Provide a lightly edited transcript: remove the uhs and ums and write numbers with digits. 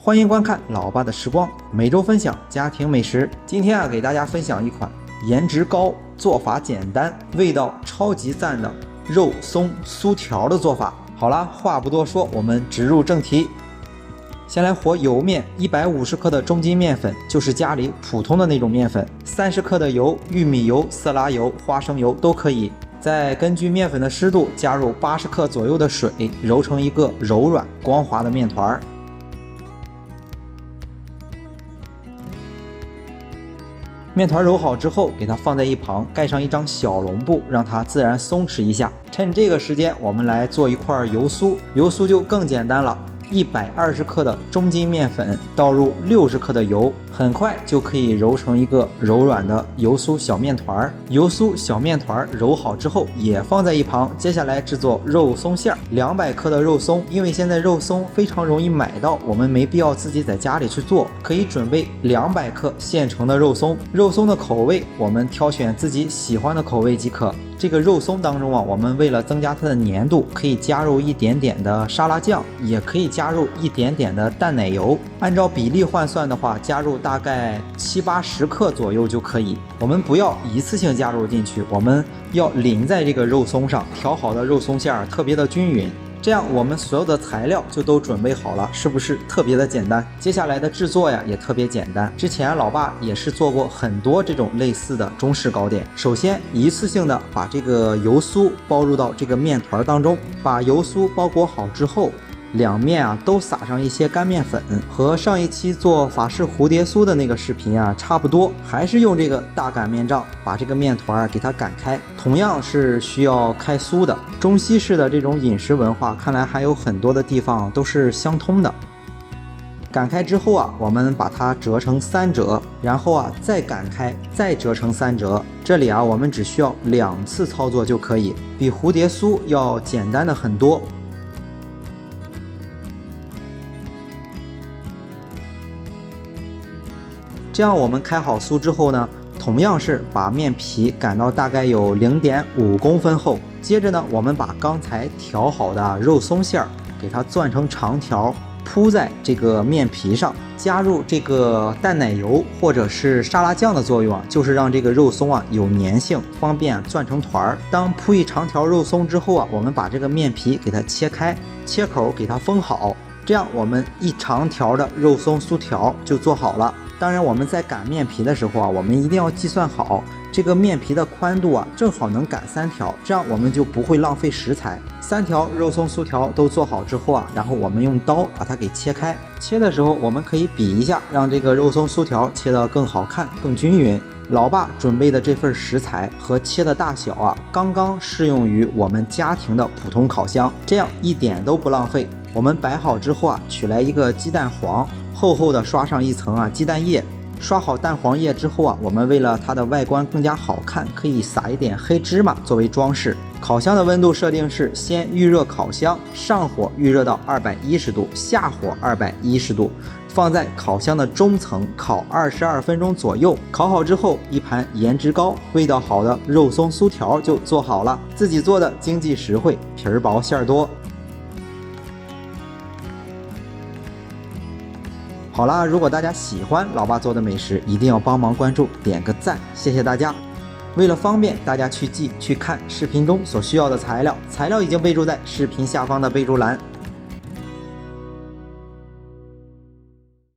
欢迎观看老爸的时光，每周分享家庭美食。今天给大家分享一款颜值高、做法简单、味道超级赞的肉松酥条的做法。好啦，话不多说，我们直入正题。先来和油面150克的中筋面粉，就是家里普通的那种面粉，30克的油，玉米油、色拉油、花生油都可以。再根据面粉的湿度加入80克左右的水，揉成一个柔软光滑的面团。面团揉好之后，给它放在一旁，盖上一张小笼布，让它自然松弛一下。趁这个时间，我们来做一块油酥。油酥就更简单了。120克的中筋面粉倒入60克的油，很快就可以揉成一个柔软的油酥小面团。油酥小面团揉好之后也放在一旁。接下来制作肉松馅，200克的肉松，因为现在肉松非常容易买到，我们没必要自己在家里去做，可以准备200克现成的肉松。肉松的口味我们挑选自己喜欢的口味即可。这个肉松当中我们为了增加它的粘度，可以加入一点点的沙拉酱，也可以加入一点点的淡奶油。按照比例换算的话，加入大概70-80克左右就可以。我们不要一次性加入进去，我们要淋在这个肉松上，调好的肉松馅特别的均匀。这样我们所有的材料就都准备好了，是不是特别的简单？接下来的制作也特别简单。之前老爸也是做过很多这种类似的中式糕点。首先一次性的把这个油酥包入到这个面团当中，把油酥包裹好之后，两面都撒上一些干面粉，和上一期做法式蝴蝶酥的那个视频差不多，还是用这个大擀面杖把这个面团给它擀开，同样是需要开酥的。中西式的这种饮食文化，看来还有很多的地方都是相通的。擀开之后我们把它折成3折，然后再擀开，再折成3折。这里我们只需要2次操作就可以，比蝴蝶酥要简单的很多。这样我们开好酥之后呢，同样是把面皮擀到大概有0.5公分厚。接着呢，我们把刚才调好的肉松馅给它攥成长条，铺在这个面皮上，加入这个淡奶油或者是沙拉酱的作用就是让这个肉松有粘性，方便攥成团。当铺一长条肉松之后我们把这个面皮给它切开，切口给它封好，这样我们一长条的肉松酥条就做好了。当然我们在擀面皮的时候我们一定要计算好这个面皮的宽度正好能擀3条，这样我们就不会浪费食材。3条肉松酥条都做好之后然后我们用刀把它给切开。切的时候我们可以比一下，让这个肉松酥条切得更好看、更均匀。老爸准备的这份食材和切的大小刚刚适用于我们家庭的普通烤箱，这样一点都不浪费。我们摆好之后取来一个鸡蛋黄，厚厚的刷上一层鸡蛋液。刷好蛋黄液之后我们为了它的外观更加好看，可以撒一点黑芝麻作为装饰。烤箱的温度设定是先预热烤箱，上火预热到210度，下火210度，放在烤箱的中层烤22分钟左右。烤好之后，一盘颜值高、味道好的肉松酥条就做好了。自己做的经济实惠，皮儿薄馅儿多。好啦，如果大家喜欢老爸做的美食，一定要帮忙关注、点个赞，谢谢大家。为了方便大家去记、去看视频中所需要的材料，材料已经备注在视频下方的备注栏。